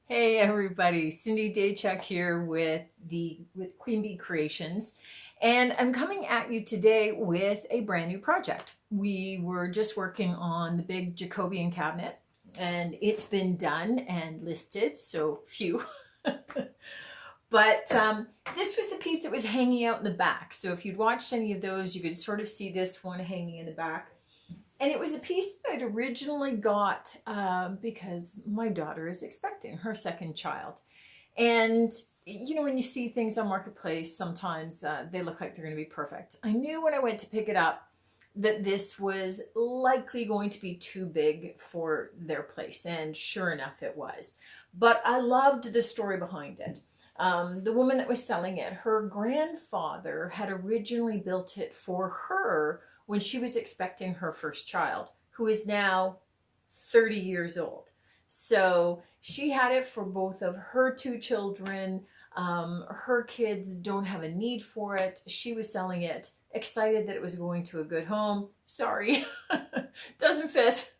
Hey everybody, Cindy Daychuck here with Queen Bee Creations, and I'm coming at you today with a brand new project. We were just working on the big Jacobian cabinet, and it's been done and listed, so phew. But this was the piece that was hanging out in the back. So if you'd watched any of those, you could sort of see this one hanging in the back. And it was a piece that I'd originally got because my daughter is expecting her second child. And you know, when you see things on Marketplace, sometimes they look like they're going to be perfect. I knew when I went to pick it up that this was likely going to be too big for their place. And sure enough, it was. But I loved the story behind it. The woman that was selling it, her grandfather had originally built it for her when she was expecting her first child, who is now 30 years old. So she had it for both of her two children. Her kids don't have a need for it. She was selling it, excited that it was going to a good home. Sorry, doesn't fit.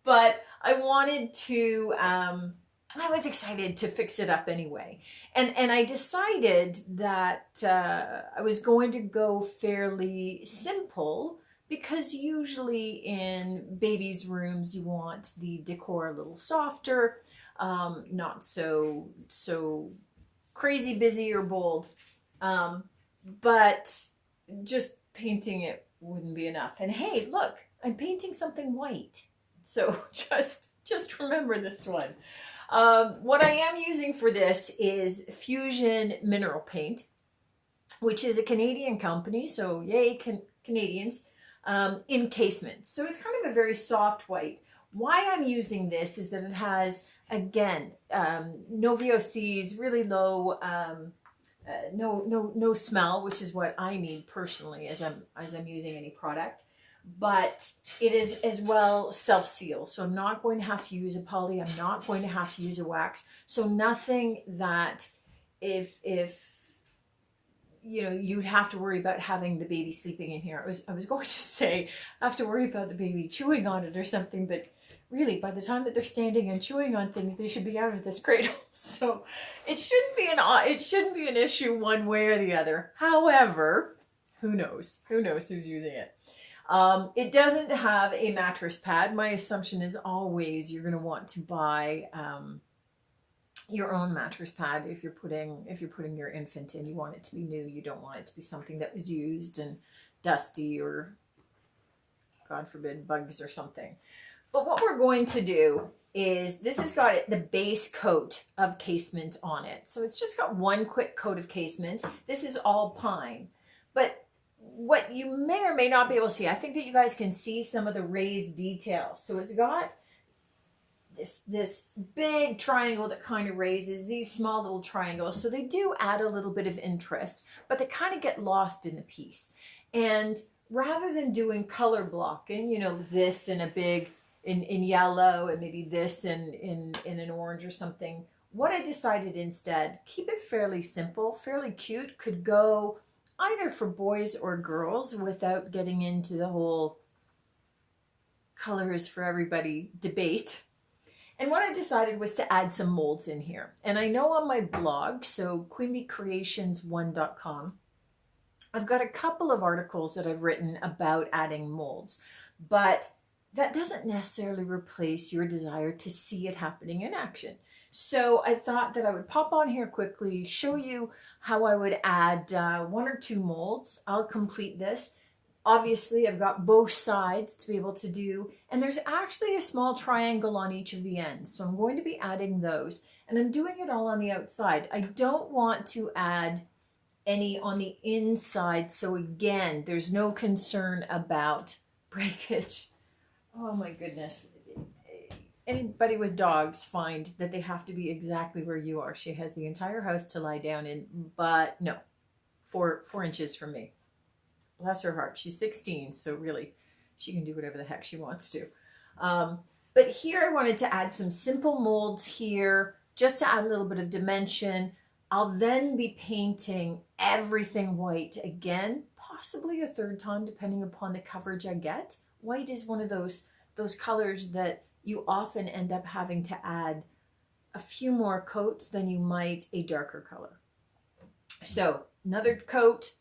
But I wanted to, I was excited to fix it up anyway. And I decided that I was going to go fairly simple because usually in babies' rooms you want the decor a little softer, not so crazy busy or bold. But just painting it wouldn't be enough. And hey, look, I'm painting something white. So just remember this one. What I am using for this is Fusion Mineral Paint, which is a Canadian company, so yay Canadians, in casement. So it's kind of a very soft white. Why I'm using this is that it has, again, no VOCs, really low, no smell, which is what I need personally as I'm using any product. But it is as well self-seal. So I'm not going to have to use a poly. I'm not going to have to use a wax. So nothing that if you know, you'd have to worry about having the baby sleeping in here. I was going to say I have to worry about the baby chewing on it or something, but really by the time that they're standing and chewing on things, they should be out of this cradle. So it shouldn't be an issue one way or the other. However, who knows? Who knows who's using it? It doesn't have a mattress pad. My assumption is always you're going to want to buy your own mattress pad if you're putting your infant in. You want it to be new. You don't want it to be something that was used and dusty or, God forbid, bugs or something. But what we're going to do is this has got the base coat of casement on it. So it's just got one quick coat of casement. This is all pine. But what you may or may not be able to see, I think that you guys can see some of the raised details. So it's got this big triangle that kind of raises, these small little triangles. So they do add a little bit of interest, but they kind of get lost in the piece. And rather than doing color blocking, you know, this in a big, in yellow and maybe this in an orange or something, what I decided instead, keep it fairly simple, fairly cute, could go either for boys or girls without getting into the whole colors for everybody debate. And what I decided was to add some molds in here. And I know on my blog, so queenbeecreations1.com, I've got a couple of articles that I've written about adding molds, but that doesn't necessarily replace your desire to see it happening in action. So I thought that I would pop on here quickly, show you how I would add one or two molds. I'll complete this. Obviously, I've got both sides to be able to do, and there's actually a small triangle on each of the ends. So I'm going to be adding those, and I'm doing it all on the outside. I don't want to add any on the inside. So again, there's no concern about breakage. Oh my goodness. Anybody with dogs find that they have to be exactly where you are. She has the entire house to lie down in, but no, 4 inches from me. Bless her heart. She's 16, so really she can do whatever the heck she wants to. But here I wanted to add some simple molds here just to add a little bit of dimension. I'll then be painting everything white again, possibly a third time depending upon the coverage I get. White is one of those colors that you often end up having to add a few more coats than you might a darker color. So another coat,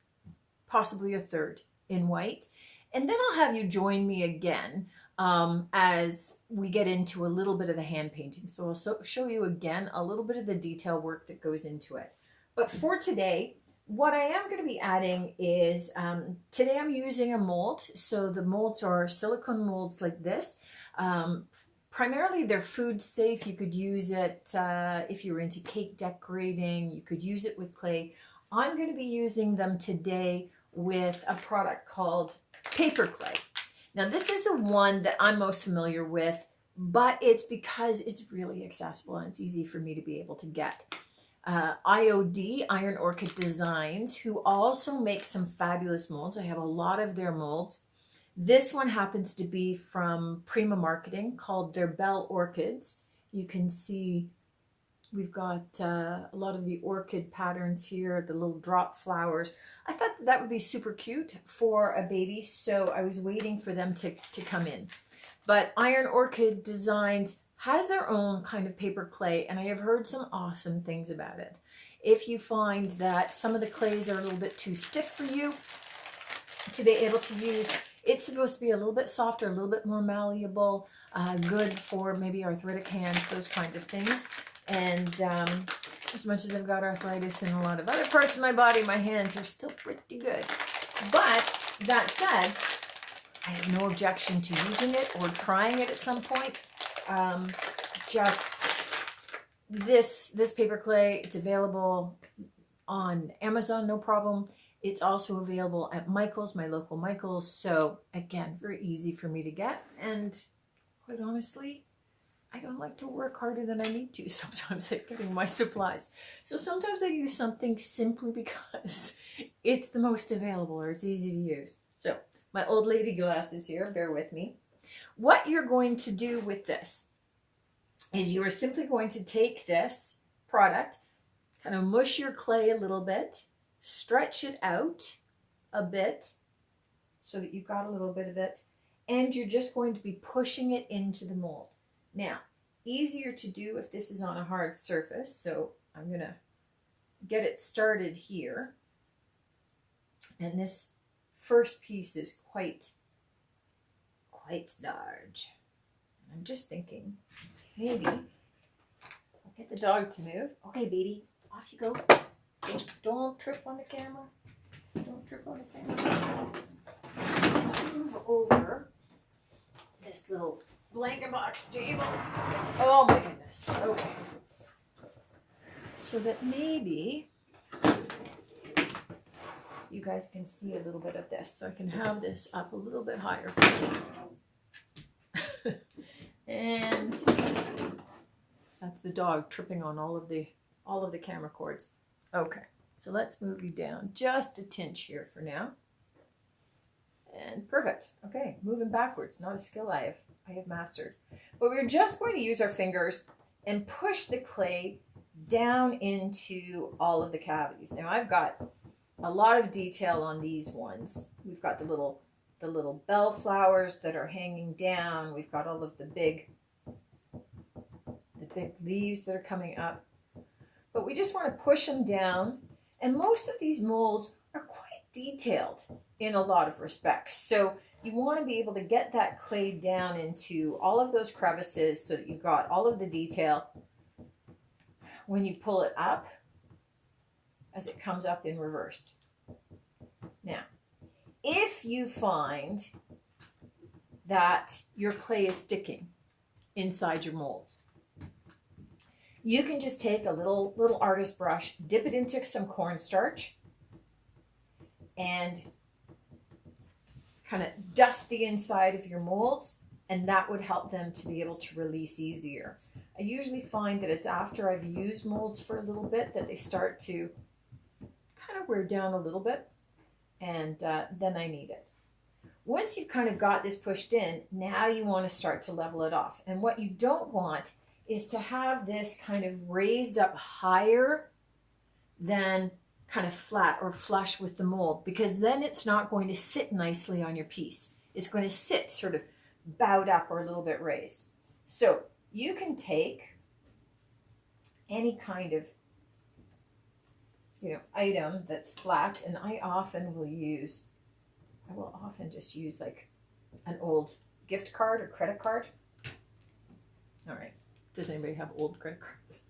possibly a third in white. And then I'll have you join me again as we get into a little bit of the hand painting. So I'll show you again a little bit of the detail work that goes into it. But for today, what I am going to be adding is, today I'm using a mold. So the molds are silicone molds like this. Primarily they're food safe. You could use it if you're into cake decorating. You could use it with clay. I'm going to be using them today with a product called paper clay. Now this is the one that I'm most familiar with, but it's because it's really accessible and it's easy for me to be able to get. IOD, Iron Orchid Designs, who also make some fabulous molds. I have a lot of their molds. This one happens to be from Prima Marketing, called their Belle Orchids. You can see we've got a lot of the orchid patterns here, the little drop flowers. I thought that would be super cute for a baby, so I was waiting for them to come in. But Iron Orchid Designs has their own kind of paper clay, and I have heard some awesome things about it. If you find that some of the clays are a little bit too stiff for you to be able to use, it's supposed to be a little bit softer, a little bit more malleable, good for maybe arthritic hands, those kinds of things. And as much as I've got arthritis in a lot of other parts of my body, my hands are still pretty good. But that said, I have no objection to using it or trying it at some point. Just this paper clay, it's available on Amazon, no problem. It's also available at Michael's, my local Michael's. So again, very easy for me to get. And quite honestly, I don't like to work harder than I need to sometimes at getting my supplies. So sometimes I use something simply because it's the most available or it's easy to use. So my old lady glasses here, bear with me. What you're going to do with this is you are simply going to take this product, kind of mush your clay a little bit, stretch it out a bit so that you've got a little bit of it, and you're just going to be pushing it into the mold. Now, easier to do if this is on a hard surface, so I'm going to get it started here. And this first piece is quite large. I'm just thinking, maybe I'll get the dog to move. Okay, baby, off you go. Don't trip on the camera. Don't trip on the camera. Move over this little blanket box table. Oh my goodness. Okay. So that maybe you guys can see a little bit of this. So I can have this up a little bit higher for you. And that's the dog tripping on all of the camera cords. Okay, so let's move you down just a tinch here for now. And perfect. Okay, moving backwards, not a skill I have mastered. But we're just going to use our fingers and push the clay down into all of the cavities. Now I've got a lot of detail on these ones. We've got the little bell flowers that are hanging down. We've got all of the big leaves that are coming up. But we just want to push them down. And most of these molds are quite detailed in a lot of respects. So you want to be able to get that clay down into all of those crevices so that you've got all of the detail when you pull it up as it comes up in reverse. Now, if you find that your clay is sticking inside your molds, you can just take a little artist brush, dip it into some cornstarch, and kind of dust the inside of your molds, and that would help them to be able to release easier. I usually find that it's after I've used molds for a little bit that they start to kind of wear down a little bit, and then I need it. Once you've kind of got this pushed in, now you want to start to level it off. And what you don't want is to have this kind of raised up higher than kind of flat or flush with the mold, because then it's not going to sit nicely on your piece. It's going to sit sort of bowed up or a little bit raised. So you can take any kind of, item that's flat, and I will often just use like an old gift card or credit card. All right. Does anybody have old credit cards?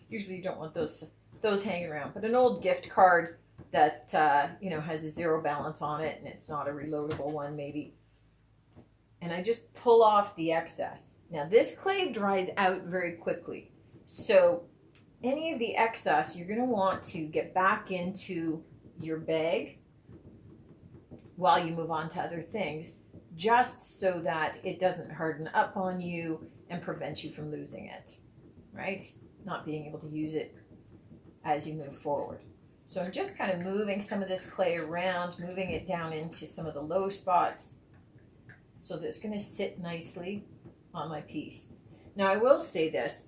Usually you don't want those hanging around, but an old gift card that, has a zero balance on it and it's not a reloadable one maybe. And I just pull off the excess. Now this clay dries out very quickly. So any of the excess you're going to want to get back into your bag while you move on to other things, just so that it doesn't harden up on you and prevent you from losing it, right? Not being able to use it as you move forward. So I'm just kind of moving some of this clay around, moving it down into some of the low spots so that it's going to sit nicely on my piece. Now I will say this,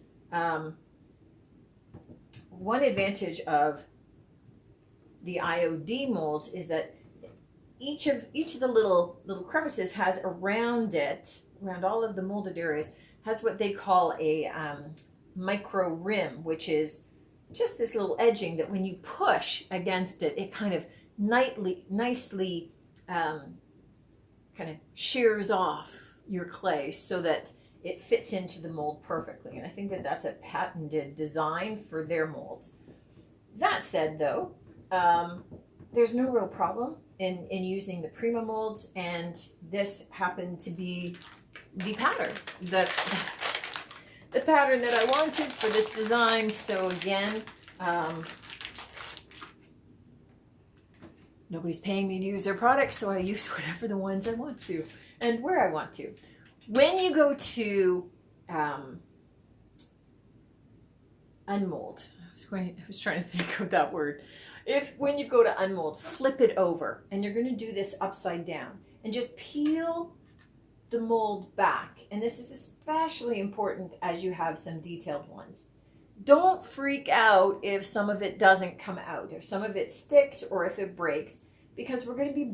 one advantage of the IOD molds is that each of the little crevices has around all of the molded areas, has what they call a micro rim, which is just this little edging that when you push against it, it kind of nicely kind of shears off your clay so that it fits into the mold perfectly. And I think that that's a patented design for their molds. That said, though, there's no real problem in using the Prima molds, and this happened to be the pattern that I wanted for this design. So again, nobody's paying me to use their products, so I use whatever the ones I want to and where I want to. When you go to unmold, I was trying to think of that word. When you go to unmold, flip it over, and you're going to do this upside down, and just peel the mold back. And this is especially important as you have some detailed ones. Don't freak out if some of it doesn't come out, if some of it sticks or if it breaks, because we're going to be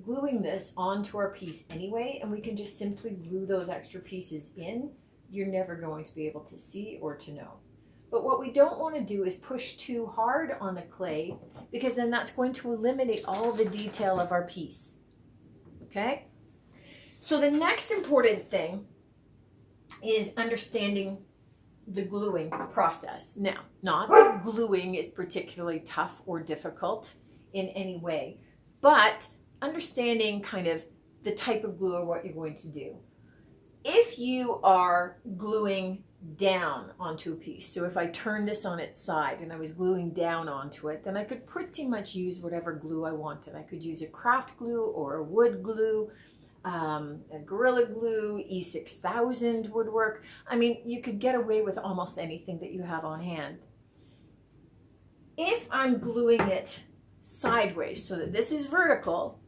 gluing this onto our piece anyway, and we can just simply glue those extra pieces in. You're never going to be able to see or to know. But what we don't want to do is push too hard on the clay, because then that's going to eliminate all the detail of our piece. Okay? So the next important thing is understanding the gluing process. Now, not that gluing is particularly tough or difficult in any way, but understanding kind of the type of glue or what you're going to do. If you are gluing down onto a piece, so if I turn this on its side and I was gluing down onto it, then I could pretty much use whatever glue I wanted. I could use a craft glue or a wood glue, a Gorilla Glue, E6000 would work. I mean, you could get away with almost anything that you have on hand. If I'm gluing it sideways so that this is vertical,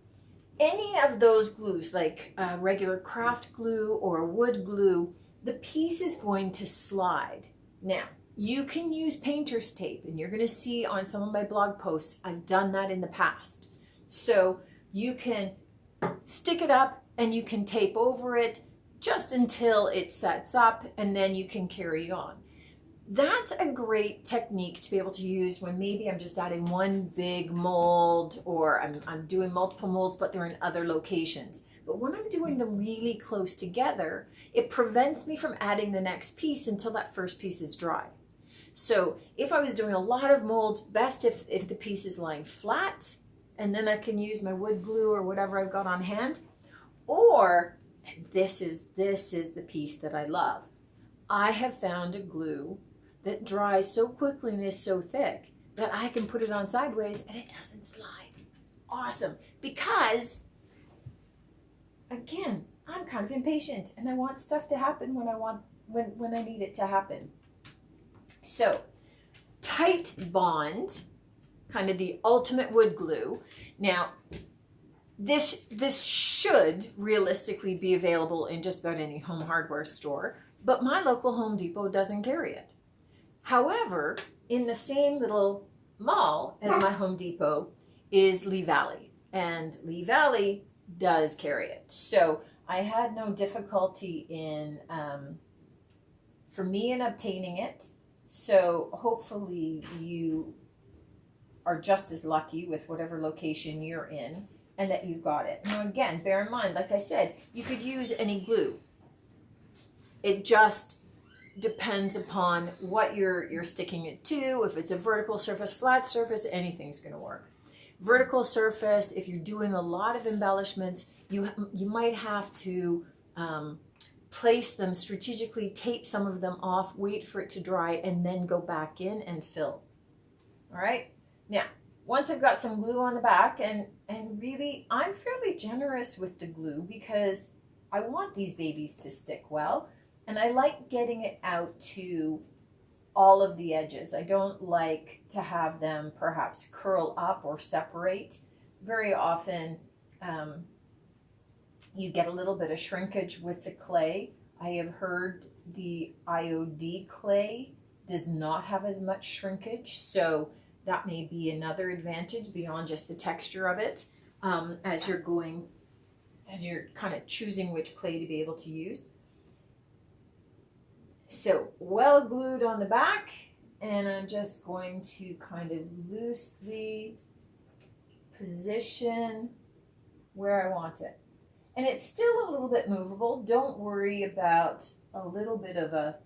any of those glues, like a regular craft glue or a wood glue, the piece is going to slide. Now, you can use painter's tape, and you're going to see on some of my blog posts, I've done that in the past. So you can stick it up and you can tape over it just until it sets up, and then you can carry on. That's a great technique to be able to use when maybe I'm just adding one big mold, or I'm doing multiple molds, but they're in other locations. But when I'm doing them really close together, it prevents me from adding the next piece until that first piece is dry. So if I was doing a lot of molds, best if the piece is lying flat, and then I can use my wood glue or whatever I've got on hand. Or, and this is the piece that I love, I have found a glue that dries so quickly and is so thick that I can put it on sideways and it doesn't slide. Awesome. Because, again, I'm kind of impatient and I want stuff to happen when I need it to happen. So, Tight Bond, kind of the ultimate wood glue. Now, this should realistically be available in just about any home hardware store, but my local Home Depot doesn't carry it. However, in the same little mall as my Home Depot is Lee Valley, and Lee Valley does carry it. So I had no difficulty in obtaining it. So hopefully you are just as lucky with whatever location you're in and that you've got it. Now again, bear in mind, like I said, you could use any glue. It just depends upon what you're sticking it to. If it's a vertical surface, flat surface, anything's going to work. Vertical surface, if you're doing a lot of embellishments, you might have to place them strategically, tape some of them off, wait for it to dry, and then go back in and fill. All right. Now, once I've got some glue on the back, and really, I'm fairly generous with the glue because I want these babies to stick well, and I like getting it out to all of the edges. I don't like to have them perhaps curl up or separate. Very often, you get a little bit of shrinkage with the clay. I have heard the IOD clay does not have as much shrinkage, so that may be another advantage beyond just the texture of it as you're kind of choosing which clay to be able to use. So well glued on the back, and I'm just going to kind of loosely position where I want it. And it's still a little bit movable. Don't worry about a little bit of a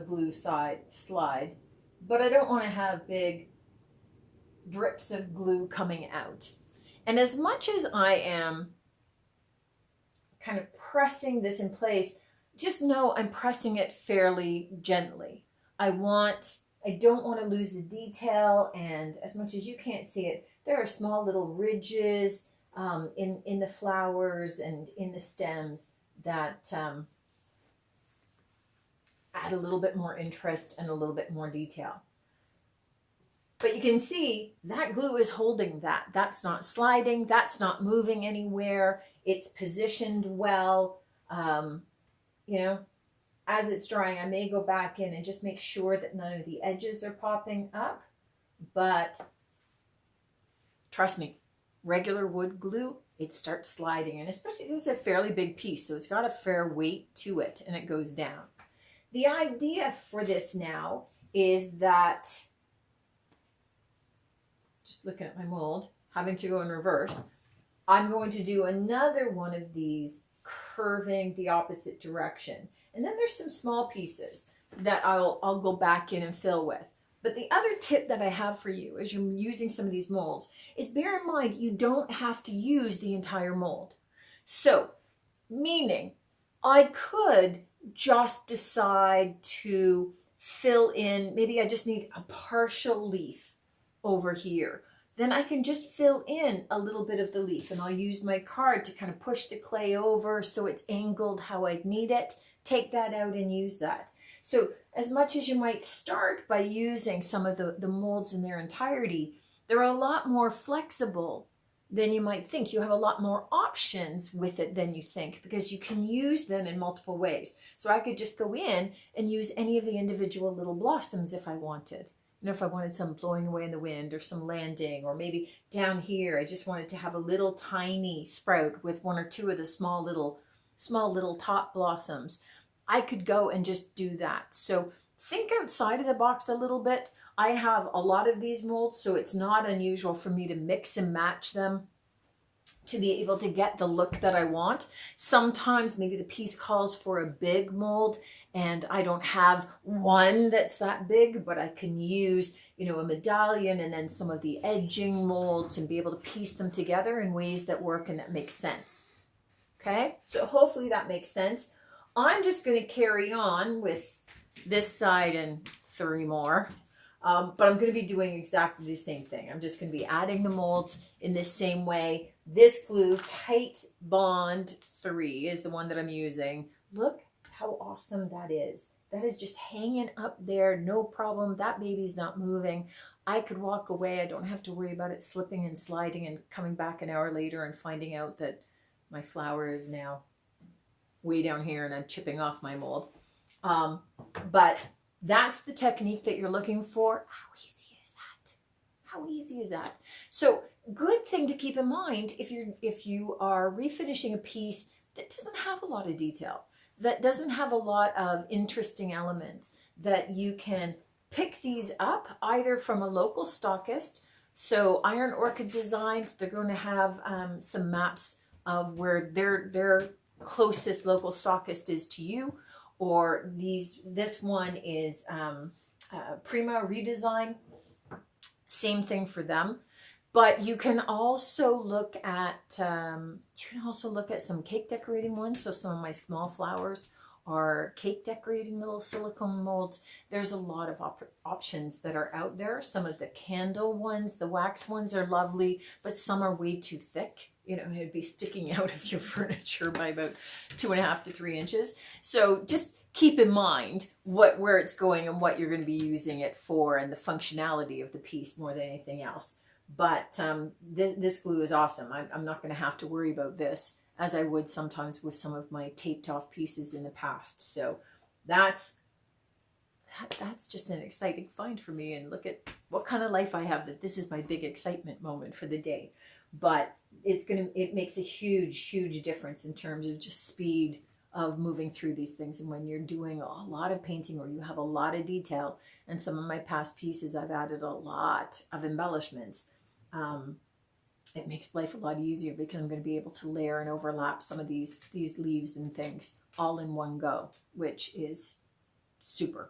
glue slide, but I don't want to have big drips of glue coming out. And as much as I am kind of pressing this in place, just know I'm pressing it fairly gently. I don't want to lose the detail, and as much as you can't see it, there are small little ridges in the flowers and in the stems that add a little bit more interest and a little bit more detail. But you can see that glue is holding that. That's not sliding. That's not moving anywhere. It's positioned well. You know, as it's drying, I may go back in and just make sure that none of the edges are popping up. But trust me, regular wood glue, it starts sliding. And especially this is a fairly big piece, so it's got a fair weight to it and it goes down. The idea for this now is that, just looking at my mold, having to go in reverse, I'm going to do another one of these curving the opposite direction. And then there's some small pieces that I'll go back in and fill with. But the other tip that I have for you as you're using some of these molds is bear in mind you don't have to use the entire mold. So, meaning I could just decide to fill in, maybe I just need a partial leaf over here. Then I can just fill in a little bit of the leaf, and I'll use my card to kind of push the clay over so it's angled how I need it. Take that out and use that. So as much as you might start by using some of the molds in their entirety, they're a lot more flexible than you might think. You have a lot more options with it than you think because you can use them in multiple ways. So I could just go in and use any of the individual little blossoms if I wanted. You know, if I wanted some blowing away in the wind or some landing, or maybe down here I just wanted to have a little tiny sprout with one or two of the small little top blossoms. I could go and just do that. So think outside of the box a little bit. I have a lot of these molds, so it's not unusual for me to mix and match them to be able to get the look that I want. Sometimes maybe the piece calls for a big mold and I don't have one that's that big, but I can use, you know, a medallion and then some of the edging molds and be able to piece them together in ways that work and that make sense. Okay, so hopefully that makes sense. I'm just going to carry on with this side and 3 more. But I'm going to be doing exactly the same thing. I'm just going to be adding the molds in this same way. This glue, Tight Bond 3, is the one that I'm using. Look how awesome that is. That is just hanging up there, no problem. That baby's not moving. I could walk away. I don't have to worry about it slipping and sliding and coming back an hour later and finding out that my flower is now way down here and I'm chipping off my mold. But that's the technique that you're looking for. How easy is that? How easy is that? So good thing to keep in mind if you are refinishing a piece that doesn't have a lot of detail, that doesn't have a lot of interesting elements, that you can pick these up either from a local stockist. So Iron Orchid Designs, they're going to have some maps of where their closest local stockist is to you, or this one is Prima Redesign, same thing for them. But you can also look at some cake decorating ones. So some of my small flowers are cake decorating little silicone molds. There's a lot of options that are out there. Some of the candle ones, the wax ones are lovely, but some are way too thick. You know, it'd be sticking out of your furniture by about 2.5 to 3 inches. So just keep in mind where it's going and what you're going to be using it for, and the functionality of the piece more than anything else. But this glue is awesome. I'm not going to have to worry about this as I would sometimes with some of my taped off pieces in the past. So that's just an exciting find for me, and look at what kind of life I have, that this is my big excitement moment for the day. But it makes a huge difference in terms of just speed of moving through these things. And when you're doing a lot of painting or you have a lot of detail, and some of my past pieces I've added a lot of embellishments, it makes life a lot easier because I'm going to be able to layer and overlap some of these leaves and things all in one go, which is super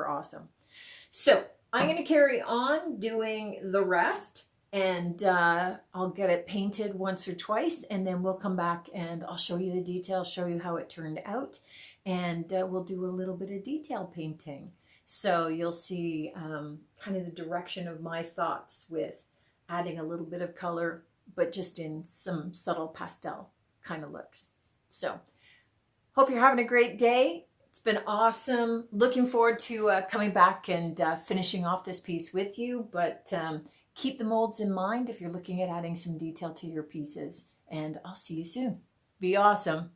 awesome. So I'm going to carry on doing the rest, and I'll get it painted once or twice, and then we'll come back and I'll show you the details, show you how it turned out, and we'll do a little bit of detail painting. So you'll see kind of the direction of my thoughts with adding a little bit of color, but just in some subtle pastel kind of looks. So hope you're having a great day. It's been awesome. Looking forward to coming back and finishing off this piece with you, but keep the molds in mind if you're looking at adding some detail to your pieces, and I'll see you soon. Be awesome.